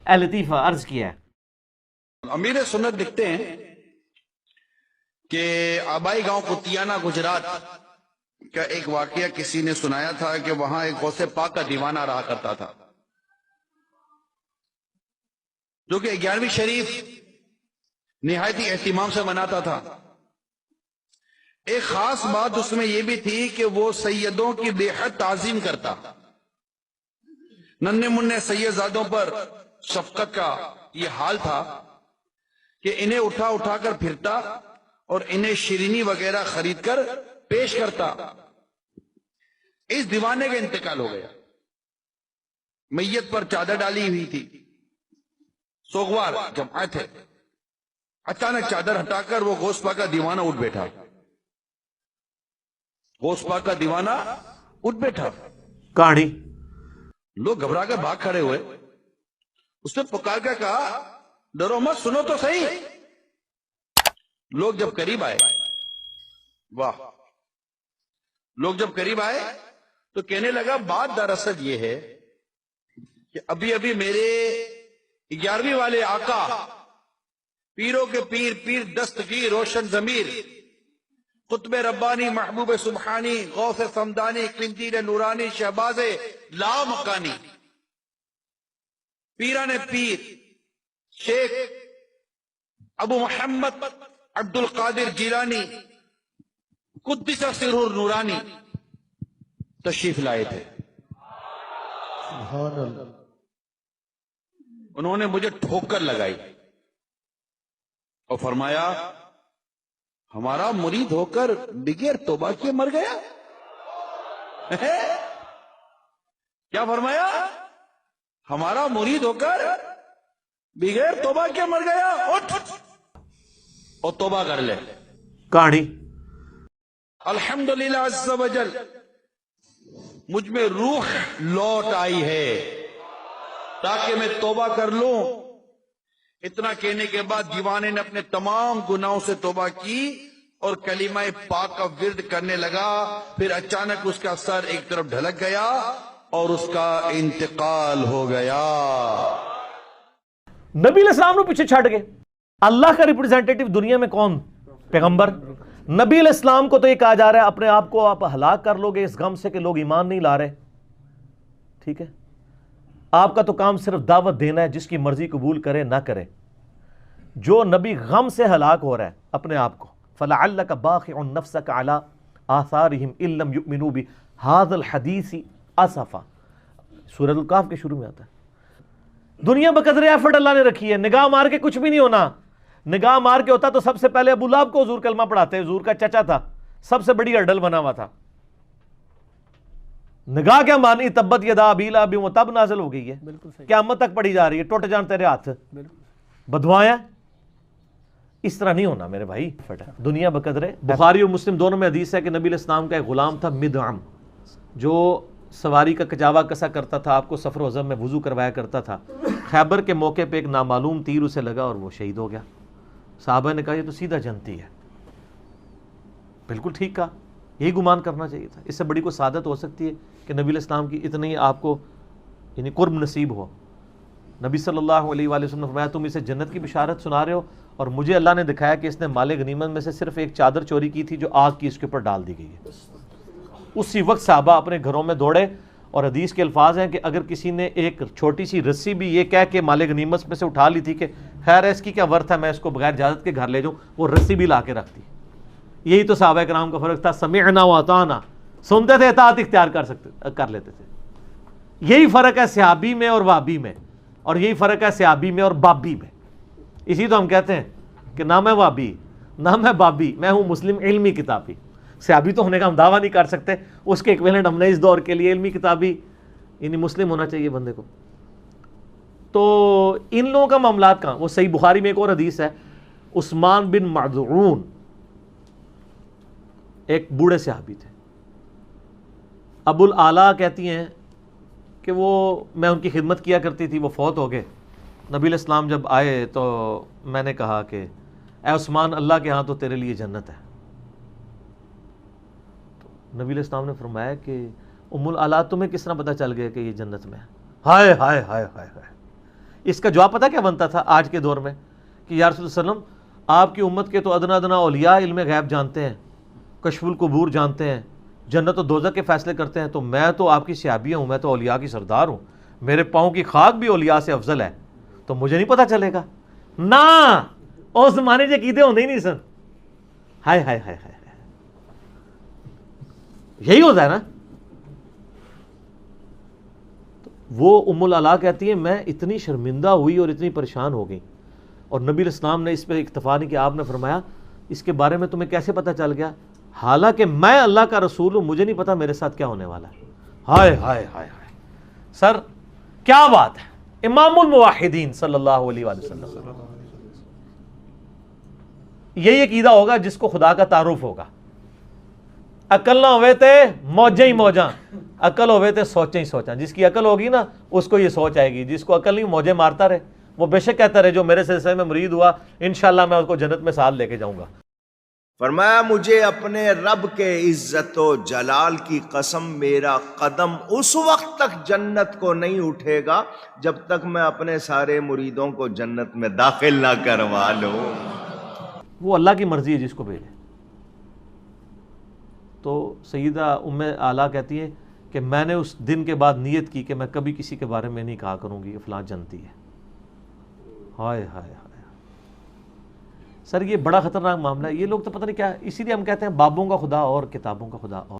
اے لطیفہ عرض کیا ہے۔ امیر سنت لکھتے ہیں کہ آبائی گاؤں کتیانہ گجرات کا ایک واقعہ کسی نے سنایا تھا کہ وہاں ایک غوث پاک کا دیوانہ رہا کرتا تھا، جو کہ 11ویں شریف نہایتی اہتمام سے مناتا تھا۔ ایک خاص بات اس میں یہ بھی تھی کہ وہ سیدوں کی بے حد تعظیم کرتا، ننھے منھے سیدزادوں پر شفقت کا یہ حال تھا کہ انہیں اٹھا اٹھا کر پھرتا اور انہیں شیرینی وغیرہ خرید کر پیش کرتا۔ اس دیوانے کا انتقال ہو گیا، میت پر چادر ڈالی ہوئی تھی، سوگوار جب آئے تھے، اچانک چادر ہٹا کر وہ غوث پاک کا دیوانہ اٹھ بیٹھا۔ غوث پاک کا دیوانہ اٹھ بیٹھا، کہانی لوگ گھبرا کر بھاگ کھڑے ہوئے۔ اس نے پکار کر کہا ڈرو مت، سنو تو صحیح۔ لوگ جب قریب آئے، واہ، لوگ جب قریب آئے تو کہنے لگا بات دراصل یہ ہے کہ ابھی ابھی میرے 11ویں والے آقا، پیروں کے پیر، پیر دستگیر، روشن ضمیر، قطب ربانی، محبوب سبحانی، غوث سمدانی، قندیل نورانی، شہباز لا مکانی، پیران پیر شیخ ابو محمد عبد القادر جیلانی قدس سرہ نورانی تشریف لائے تھے۔ سبحان اللہ۔ انہوں نے مجھے ٹھوکر لگائی اور فرمایا ہمارا مرید ہو کر بغیر توبہ کیے مر گیا؟ کیا فرمایا؟ ہمارا مرید ہو کر بغیر توبہ کیے مر گیا؟ اٹھ اور توبہ کر لے۔ کہانی الحمدللہ عز و جل، مجھ میں روح لوٹ آئی ہے تاکہ میں توبہ کر لوں۔ اتنا کہنے کے بعد دیوانے نے اپنے تمام گناہوں سے توبہ کی اور کلمہ پاک کا ورد کرنے لگا۔ پھر اچانک اس کا سر ایک طرف ڈھلک گیا اور اس کا انتقال ہو گیا۔ نبی علیہ السلام نے پیچھے چھٹ گئے۔ اللہ کا ریپرزینٹیٹو دنیا میں کون؟ پیغمبر۔ نبی علیہ السلام کو تو یہ کہا جا رہا ہے اپنے آپ کو آپ ہلاک کر لو گے اس غم سے کہ لوگ ایمان نہیں لا رہے، ٹھیک ہے؟ آپ کا تو کام صرف دعوت دینا ہے، جس کی مرضی قبول کرے نہ کرے۔ جو نبی غم سے ہلاک ہو رہا ہے اپنے آپ کو، فَلَعَلَّكَ بَاخِعٌ نَفْسَكَ عَلَىٰ آثَارِهِمْ إِن لَّمْ يُؤْمِنُوا بِهَٰذَا الْحَدِيثِ أَسَفًا، سورۃ الکہف کے شروع میں آتا ہے۔ دنیا بقدر ایفرٹ اللہ نے رکھی ہے، نگاہ مار کے کچھ بھی نہیں ہونا۔ نگاہ مار کے ہوتا تو سب سے پہلے ابو لہب کو حضور کلمہ پڑھاتے، حضور کا چچا تھا، سب سے بڑی ہرڈل بنا ہوا تھا۔ نگاہ کیا مانی؟ تبت یدا ابی لہب وتب نازل ہو گئی ہے، قیامت تک پڑھی جا رہی ہے، ٹوٹ جان تیرے ہاتھ، بدوائیں۔ اس طرح نہیں ہونا میرے بھائی۔ دنیا بقدرے، بخاری اور مسلم دونوں میں حدیث ہے کہ نبی علیہ السلام کا ایک غلام تھا مدعم، جو سواری کا کجاوا کسا کرتا تھا، آپ کو سفر و حضر میں وضو کروایا کرتا تھا۔ خیبر کے موقع پہ ایک نامعلوم تیر اسے لگا اور وہ شہید ہو گیا۔ صحابہ نے کہا یہ تو سیدھا جنتی ہے۔ بالکل ٹھیک کہا، یہی گمان کرنا چاہیے تھا۔ اس سے بڑی کوئی سعادت ہو سکتی ہے کہ نبی علیہ السلام کی اتنی آپ کو یعنی قرب نصیب ہو۔ نبی صلی اللہ علیہ وآلہ وسلم نے فرمایا تم اسے جنت کی بشارت سنا رہے ہو، اور مجھے اللہ نے دکھایا کہ اس نے مال غنیمت میں سے صرف ایک چادر چوری کی تھی جو آگ کی اس کے اوپر ڈال دی گئی ہے۔ اسی وقت صحابہ اپنے گھروں میں دوڑے، اور حدیث کے الفاظ ہیں کہ اگر کسی نے ایک چھوٹی سی رسی بھی یہ کہہ کے مال غنیمت میں سے اٹھا لی تھی کہ خیر ہے اس کی کیا ورت ہے، میں اس کو بغیر اجازت کے گھر لے جاؤں، وہ رسی بھی لا کے رکھتی۔ یہی تو صحابہ کرام کا فرق تھا، سمعنا واطعنا، سنتے تھے اطاعت اختیار کر لیتے تھے۔ یہی فرق ہے صحابی میں اور وابی میں، اور یہی فرق ہے صحابی میں اور بابی میں۔ اسی تو ہم کہتے ہیں کہ نہ میں وابی نہ میں بابی، میں ہوں مسلم علمی کتابی۔ صحابی تو ہونے کا ہم دعویٰ نہیں کر سکتے، اس کے ایکویلنٹ ہم نے اس دور کے لیے علمی کتابی یعنی مسلم ہونا چاہیے بندے کو۔ تو ان لوگوں کا معاملات کہاں؟ وہ صحیح بخاری میں ایک اور حدیث ہے، عثمان بن مظعون ایک بوڑھے صحابی تھے، ابو الاعلیٰ کہتی ہیں کہ وہ میں ان کی خدمت کیا کرتی تھی، وہ فوت ہو گئے۔ نبی علیہ السلام جب آئے تو میں نے کہا کہ اے عثمان، اللہ کے ہاں تو تیرے لیے جنت ہے۔ تو نبی علیہ السلام نے فرمایا کہ ام الاعلیٰ تمہیں کس طرح پتہ چل گیا کہ یہ جنت میں ہے؟ ہائے ہائے ہائے ہائے ہائے، اس کا جواب پتہ کیا بنتا تھا آج کے دور میں کہ یا رسول اللہ صلی اللہ علیہ وسلم آپ کی امت کے تو ادنا ادنا اولیاء علم غیب جانتے ہیں، کشف القبور جانتے ہیں، جنت و دوزخ کے فیصلے کرتے ہیں، تو میں تو آپ کی صحابی ہوں، میں تو اولیاء کی سردار ہوں، میرے پاؤں کی خاک بھی اولیاء سے افضل ہے، تو مجھے نہیں پتہ چلے گا؟ نہ، اس زمانے سے عقیدے ہوندے ہی نہیں سن. ہائے ہائے ہائے ہائے، یہی ہوتا ہے نا. وہ ام العلا کہتی ہے میں اتنی شرمندہ ہوئی اور اتنی پریشان ہو گئی، اور نبی علیہ السلام نے اس پہ اکتفا نہیں کیا. آپ نے فرمایا اس کے بارے میں تمہیں کیسے پتہ چل گیا؟ حالانکہ میں اللہ کا رسول ہوں، مجھے نہیں پتا میرے ساتھ کیا ہونے والا ہے. ہائے ہائے ہائے ہائے سر، کیا بات ہے. امام الموحدین صلی اللہ علیہ وآلہ وسلم، یہی عقیدہ ہوگا جس کو خدا کا تعارف ہوگا. عقل نہ ہوئے تھے موجیں ہی موجاں، عقل ہوئے تھے سوچیں ہی سوچاں. جس کی عقل ہوگی نا اس کو یہ سوچ آئے گی، جس کو عقل نہیں موجیں مارتا رہے. وہ بے شک کہتا رہے جو میرے سلسلے میں مرید ہوا انشاءاللہ میں اس کو جنت میں ساتھ لے کے جاؤں گا. فرمایا مجھے اپنے رب کے عزت و جلال کی قسم میرا قدم اس وقت تک جنت کو نہیں اٹھے گا جب تک میں اپنے سارے مریدوں کو جنت میں داخل نہ کروا لوں. وہ اللہ کی مرضی ہے جس کو بھیجے. تو سیدہ ام اعلیٰ کہتی ہے کہ میں نے اس دن کے بعد نیت کی کہ میں کبھی کسی کے بارے میں نہیں کہا کروں گی فلاں جنتی ہے. ہائے ہائے ہائے سر، یہ بڑا خطرناک معاملہ ہے. یہ لوگ تو پتہ نہیں کیا، اسی لیے ہم کہتے ہیں بابوں کا خدا اور کتابوں کا خدا اور.